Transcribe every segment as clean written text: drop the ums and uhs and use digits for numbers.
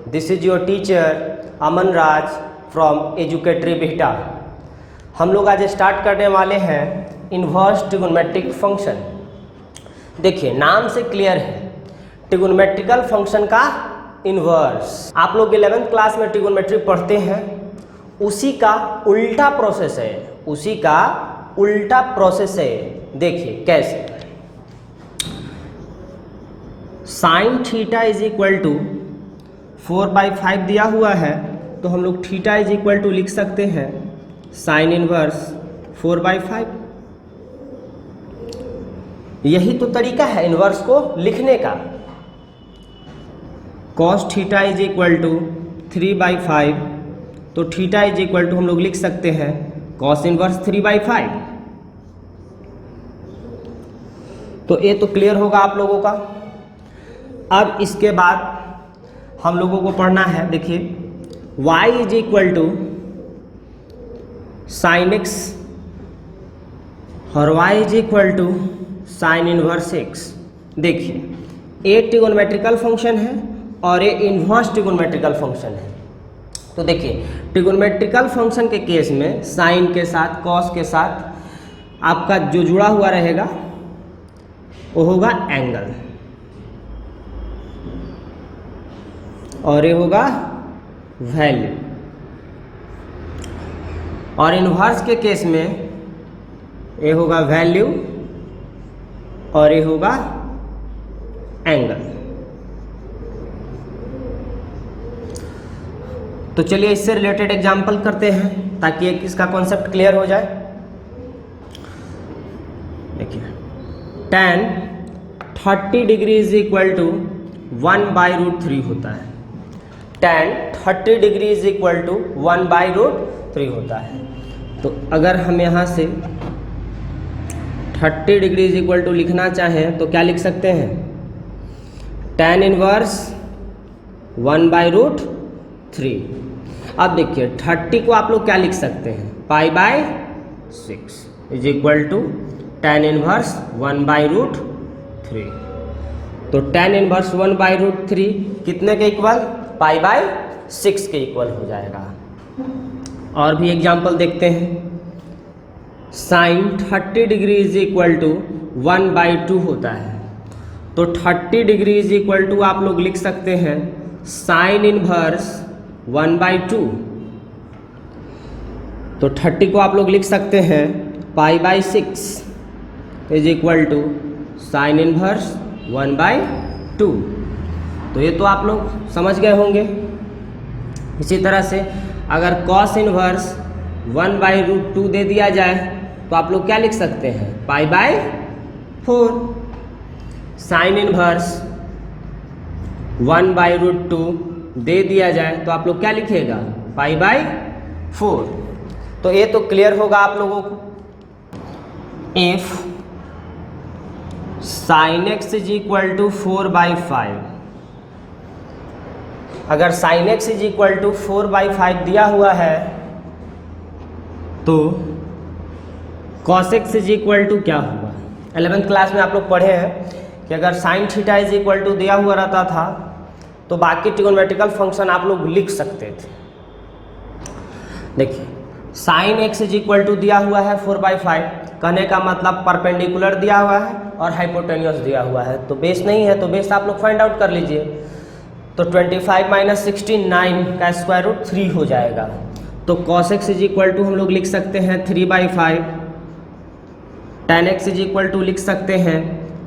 This is your teacher Aman Raj from educatory Bihta. हम लोग आज स्टार्ट करने वाले हैं इन्वर्स ट्रिगोनोमेट्रिक फंक्शन। देखिए नाम से क्लियर है, ट्रिगोनोमेट्रिकल फंक्शन का इन्वर्स। आप लोग 11th क्लास में ट्रिगोनोमेट्री पढ़ते हैं, उसी का उल्टा प्रोसेस है, उसी का उल्टा प्रोसेस है। देखिए कैसे, sine theta is equal to 4/5 दिया हुआ है, तो हम लोग थीटा इज इक्वल टू लिख सकते हैं साइन इनवर्स 4/5। यही तो तरीका है इनवर्स को लिखने का। Cos theta is equal to 3/5, तो थीटा इज इक्वल टू हम लोग लिख सकते हैं कॉस इनवर्स 3/5। तो ये तो क्लियर होगा आप लोगों का। अब इसके बाद हम लोगों को पढ़ना है, देखिए y is equal to sine X और y is equal to sine inverse x। देखिए ये ट्रिगोनोमेट्रिकल फंक्शन है और ये इन्वर्स ट्रिगोनोमेट्रिकल फंक्शन है। तो देखिए ट्रिगोनोमेट्रिकल फंक्शन के केस में साइन के साथ कॉस के साथ आपका जो जुड़ा हुआ रहेगा वो होगा एंगल, और ये होगा वैल्यू। और इन्वर्स के केस में ये होगा वैल्यू और ये होगा एंगल। तो चलिए इससे रिलेटेड एग्जांपल करते हैं ताकि इसका कॉन्सेप्ट क्लियर हो जाए। देखिए tan 30 degree is equal to 1/√3 होता है। tan 30 degree is equal to 1/√3 होता है। तो अगर हम यहाँ से 30 डिग्री इज इक्वल टू लिखना चाहें तो क्या लिख सकते हैं, tan इनवर्स 1/√3। अब देखिए 30 को आप लोग क्या लिख सकते हैं, π/6 is equal to tan inverse 1/√3। तो tan इनवर्स 1/√3 कितने के इक्वल, π/6 के इक्वल हो जाएगा। और भी एग्जाम्पल देखते हैं, sine 30 degree is equal to 1/2 होता है। तो 30 डिग्री इज इक्वल टू आप लोग लिख सकते हैं साइन इनवर्स 1/2। तो 30 को आप लोग लिख सकते हैं π/6 is equal to sine inverse 1/2। तो ये तो आप लोग समझ गए होंगे। इसी तरह से अगर कॉस इनवर्स 1/√2 दे दिया जाए तो आप लोग क्या लिख सकते हैं, π/4। साइन इनवर्स 1/√2 दे दिया जाए तो आप लोग क्या लिखेगा, π/4। तो ये तो क्लियर होगा आप लोगों को। If sine X is equal to 4/5, अगर sine X is equal to 4/5 दिया हुआ है तो cos X is equal to क्या होगा। 11th क्लास में आप लोग पढ़े हैं कि अगर sine theta is equal to दिया हुआ रहता था तो बाकी ट्रिगोनोमेट्रिकल फंक्शन आप लोग लिख सकते थे। देखिए sine X is equal to दिया हुआ है 4/5, कहने का मतलब परपेंडिकुलर दिया हुआ है और हाइपोटेन्यूस दिया हुआ है, तो बेस नहीं है, तो बेस आप लोग फाइंड आउट कर लीजिए। तो 25 - 69 का स्क्वायर रूट 3 हो जाएगा। तो cos x is equal to हम लोग लिख सकते हैं 3/5, tan x is equal to लिख सकते हैं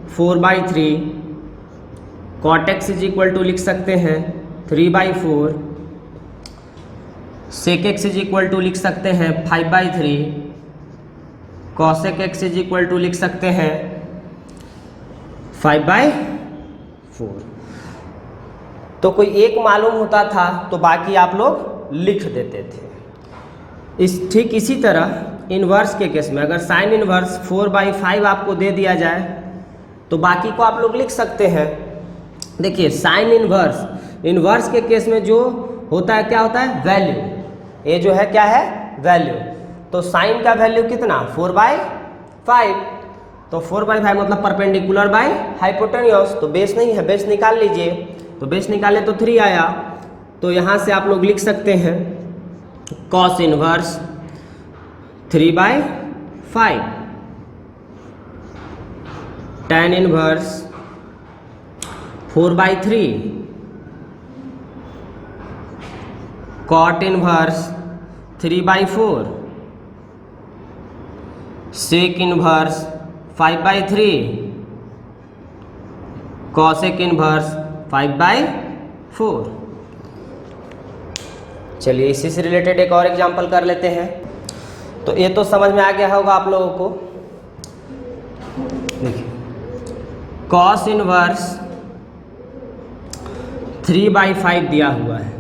4/3, cot x is equal to लिख सकते हैं 3/4, sec x is equal to लिख सकते हैं 5/3, cosec x is equal to लिख सकते हैं 5/4। तो कोई एक मालूम होता था तो बाकी आप लोग लिख देते थे। ठीक इसी तरह इन्वर्स के केस में अगर साइन इन्वर्स 4/5 आपको दे दिया जाए तो बाकी को आप लोग लिख सकते हैं। देखिए साइन इन्वर्स के केस में जो होता है क्या होता है, वैल्यू। ये जो है क्या है, वैल्यू। तो साइन का वैल्यू कितना, 4/5। तो 4/5 मतलब परपेंडिकुलर बाय हाइपोटेन्यूस। तो बेस नहीं है, बेस निकाल लीजिए। तो बेस निकाले तो 3 आया, तो यहाँ से आप लोग लिख सकते हैं cos inverse 3/5, tan inverse 4/3, cot inverse 3/4, sec inverse 5/3, cosec inverse 5/4। चलिए इसी से रिलेटेड एक और एग्जांपल कर लेते हैं। तो ये तो समझ में आ गया होगा आप लोगों को। देखिए cos इनवर्स 3/5 दिया हुआ है।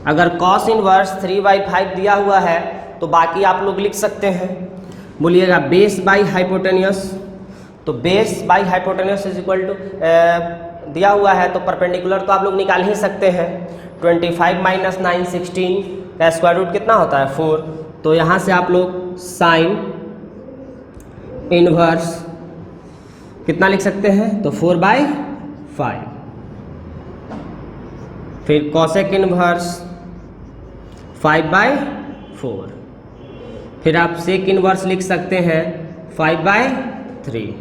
अगर cos इनवर्स 3/5 दिया हुआ है तो बाकी आप लोग लिख सकते हैं। बोलिएगा बेस बाई हाइपोटेनियस, तो base by hypotenuse is equal to दिया हुआ है तो परपेंडिकुलर तो आप लोग निकाल ही सकते हैं। 25 माइनस 9 16 का स्क्वायर रूट कितना होता है 4। तो यहाँ से आप लोग साइन इनवर्स कितना लिख सकते हैं तो 4/5, फिर कॉसेक इनवर्स 5/4, फिर आप सेक इनवर्स लिख सकते हैं 5/3,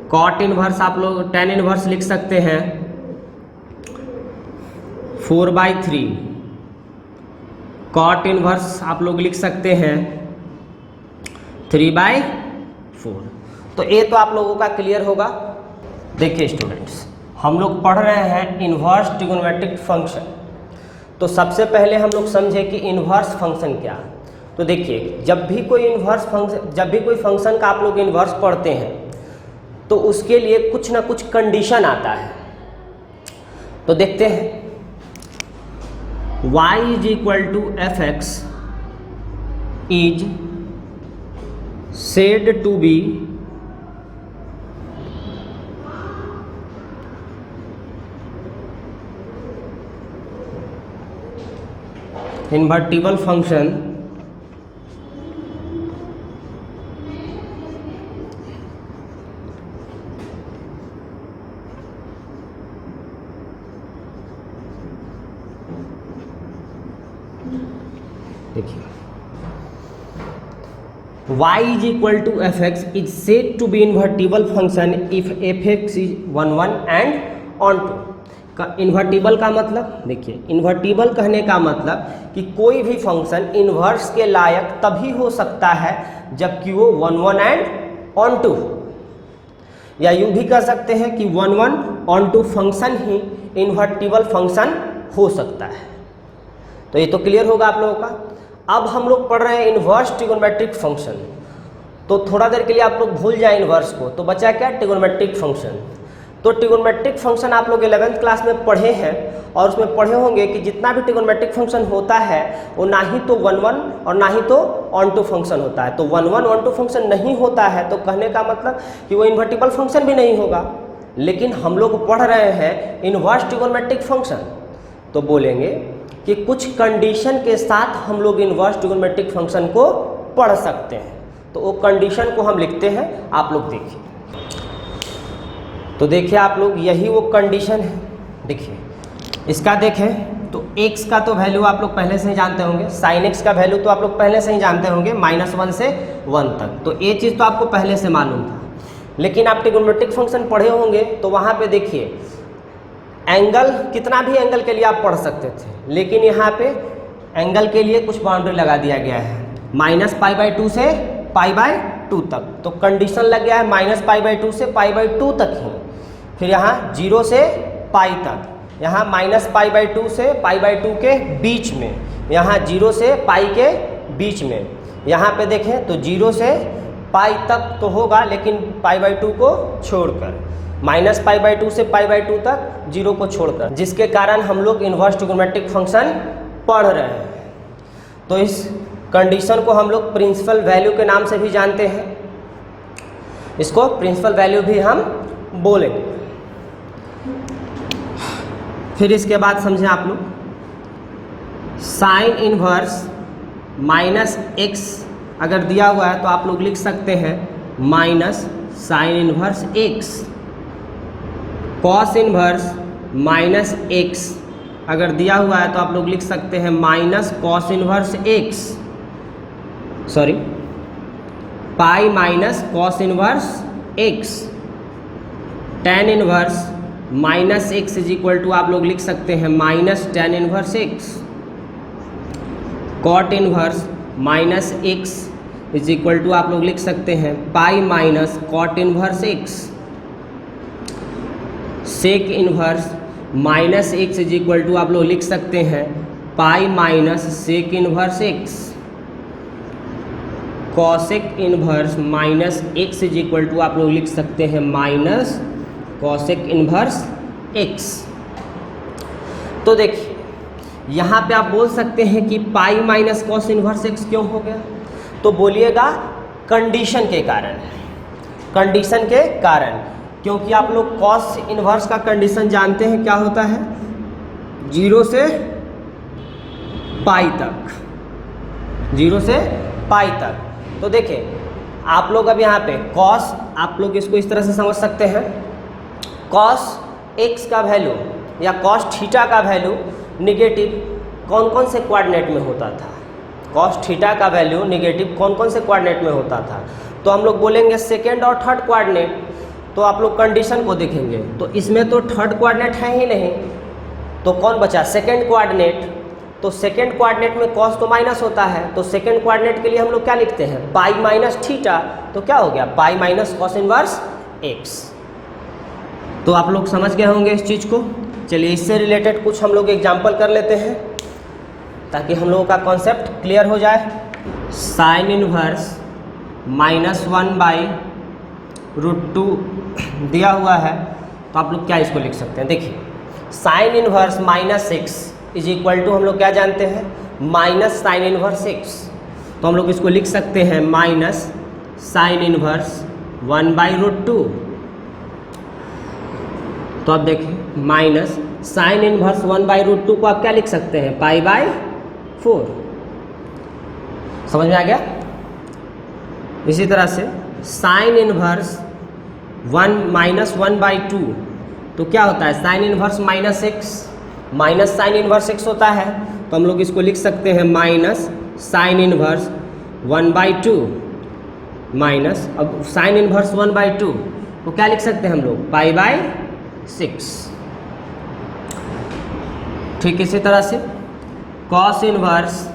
कॉट इनवर्स आप लोग tan इनवर्स लिख सकते हैं 4/3, कॉट इनवर्स आप लोग लिख सकते हैं 3/4। तो ये तो आप लोगों का क्लियर होगा। देखिए स्टूडेंट्स, हम लोग पढ़ रहे हैं इन्वर्स ट्रिगोनोमेट्रिक फंक्शन। तो सबसे पहले हम लोग समझे कि इन्वर्स फंक्शन क्या है। तो देखिए जब भी कोई फंक्शन का आप लोग इन्वर्स पढ़ते हैं तो उसके लिए कुछ ना कुछ कंडीशन आता है। तो देखते हैं y is equal to fx is said to be invertible function देखिए y is equal to F X is said to be invertible function if F X is 1 1 and onto. का invertible का मतलब देखिए, invertible कहने का मतलब कि कोई भी फंक्शन इन्वर्स के लायक तभी हो सकता है जबकि वो 1 1 एंड ऑन टू, या यूँ भी कह सकते हैं कि 1 1 ऑन टू फंक्शन ही इन्वर्टिबल फंक्शन हो सकता है। तो ये तो क्लियर होगा आप लोगों का। अब हम लोग पढ़ रहे हैं इन्वर्स ट्रिगोनोमेट्रिक फंक्शन। तो थोड़ा देर के लिए आप लोग भूल जाए इन्वर्स को, तो बचा क्या ट्रिगोनोमेट्रिक फंक्शन। तो ट्रिगोनोमेट्रिक फंक्शन आप लोग 11th क्लास में पढ़े हैं और उसमें पढ़े होंगे कि जितना भी ट्रिगोनोमेट्रिक फंक्शन होता है वो ना ही तो 1 1 और ना ही तो ऑन टू फंक्शन होता है। तो 1 1 ऑन टू फंक्शन नहीं होता है तो कहने का मतलब कि वो इन्वर्टिबल फंक्शन भी नहीं होगा। लेकिन हम लोग पढ़ रहे हैं इन्वर्स ट्रिगोनोमेट्रिक फंक्शन, तो बोलेंगे कि कुछ कंडीशन के साथ हम लोग इन्वर्स ट्रिगोनोमेट्रिक फंक्शन को पढ़ सकते हैं। तो वो कंडीशन को हम लिखते हैं, आप लोग देखिए। तो देखिए आप लोग, यही वो कंडीशन है। देखिए इसका देखें तो x का तो वैल्यू आप लोग पहले से ही जानते होंगे, साइन x का वैल्यू तो आप लोग पहले से ही जानते होंगे -1 से 1 तक। तो ये चीज़ तो आपको पहले से मालूम था। लेकिन आप ट्रिगोनोमेट्रिक फंक्शन पढ़े होंगे तो वहाँ पे देखिए एंगल, कितना भी एंगल के लिए आप पढ़ सकते थे, लेकिन यहाँ पे एंगल के लिए कुछ बाउंड्री लगा दिया गया है -π/2 से π/2 तक। तो कंडीशन लग गया है -π/2 से π/2 तक ही। फिर यहाँ 0 से π तक, यहाँ -π/2 से π/2 के बीच में, यहाँ 0 से π के बीच में। यहाँ पे देखें तो 0 से π तक तो होगा लेकिन π/2 को छोड़कर, -π/2 से π/2 तक 0 को छोड़कर, जिसके कारण हम लोग इन्वर्स ट्रिगोनोमेट्रिक फंक्शन पढ़ रहे हैं। तो इस कंडीशन को हम लोग प्रिंसिपल वैल्यू के नाम से भी जानते हैं, इसको प्रिंसिपल वैल्यू भी हम बोलेंगे। फिर इसके बाद समझें आप लोग, साइन इनवर्स -x अगर दिया हुआ है तो आप लोग लिख सकते हैं -sin inverse x, cos inverse -x अगर दिया हुआ है तो आप लोग लिख सकते हैं minus cos inverse X, sorry pi minus cos inverse X tan inverse minus X is equal to आप लोग लिख सकते हैं minus tan inverse X, cot inverse minus X is equal to आप लोग लिख सकते हैं pi minus cot inverse X, sec inverse minus X is equal to आप लोग लिख सकते हैं pi minus sec inverse X, cosec inverse minus X is equal to आप लोग लिख सकते हैं माइनस कॉसेक इनवर्स एक्स। तो देखिए यहाँ पे आप बोल सकते हैं कि पाई माइनस कॉस इनवर्स एक्स क्यों हो गया, तो बोलिएगा कंडीशन के कारण, कंडीशन के कारण, क्योंकि आप लोग कॉस इनवर्स का कंडीशन जानते हैं क्या होता है, 0 से पाई तक, 0 से पाई तक। तो देखिए आप लोग अब यहाँ पे कॉस, आप लोग इसको इस तरह से समझ सकते हैं, कॉस एक्स का वैल्यू या कॉस थीटा का वैल्यू निगेटिव कौन कौन से कोऑर्डिनेट में होता था, कॉस थीटा का वैल्यू निगेटिव कौन कौन से कोऑर्डिनेट में होता था, तो हम लोग बोलेंगे सेकेंड और थर्ड कोऑर्डिनेट। तो आप लोग कंडीशन को देखेंगे तो इसमें तो थर्ड कोऑर्डिनेट है ही नहीं, तो कौन बचा, सेकेंड कोऑर्डिनेट। तो सेकेंड कोऑर्डिनेट में कॉस तो माइनस होता है, तो सेकेंड कोऑर्डिनेट के लिए हम लोग क्या लिखते हैं, पाई माइनस थीटा, तो क्या हो गया पाई माइनस कॉस इनवर्स एक्स। तो आप लोग समझ गए होंगे इस चीज़ को। चलिए इससे रिलेटेड कुछ हम लोग एग्जाम्पल कर लेते हैं ताकि हम लोगों का कॉन्सेप्ट क्लियर हो जाए। साइन इनवर्स -1/√2 दिया हुआ है, तो आप लोग क्या इसको लिख सकते हैं, देखिए sine inverse -6 is equal to हम लोग क्या जानते हैं, माइनस साइन इनवर्स एक्स, तो हम लोग इसको लिख सकते हैं माइनस साइन इनवर्स 1/√2। तो आप देखिए माइनस साइन इनवर्स 1/√2 को आप क्या लिख सकते हैं, पाई/4। समझ में आ गया। इसी तरह से साइन इनवर्स 1/2 तो क्या होता है, sign inverse -x, minus sign inverse x होता है, तो हम लोग इसको लिख सकते हैं माइनस साइन इनवर्स 1/2 माइनस, अब साइन इनवर्स 1/2 तो क्या लिख सकते हैं हम लोग, पाई/6। ठीक इसी तरह से कॉस इनवर्स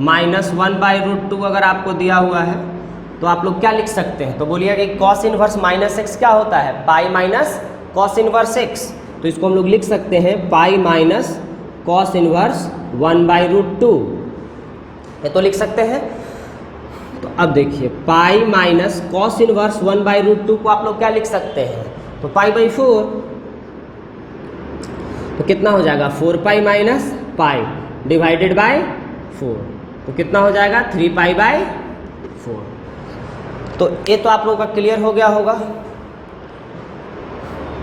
-1/√2 अगर आपको दिया हुआ है तो आप लोग क्या लिख सकते हैं, तो बोलिए कि कॉस इनवर्स -x क्या होता है, पाई माइनस कॉस इनवर्स x, तो इसको हम लोग लिख सकते हैं पाई माइनस कॉस इनवर्स 1/√2, ये तो लिख सकते हैं। तो अब देखिए पाई माइनस कॉस इनवर्स 1/√2 को आप लोग क्या लिख सकते हैं, तो पाई/4, तो कितना हो जाएगा 4 pi minus pi divided by 4, तो कितना हो जाएगा 3 पाई/4। तो ये तो आप लोगों का क्लियर हो गया होगा।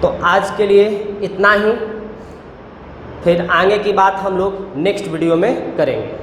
तो आज के लिए इतना ही, फिर आगे की बात हम लोग नेक्स्ट वीडियो में करेंगे।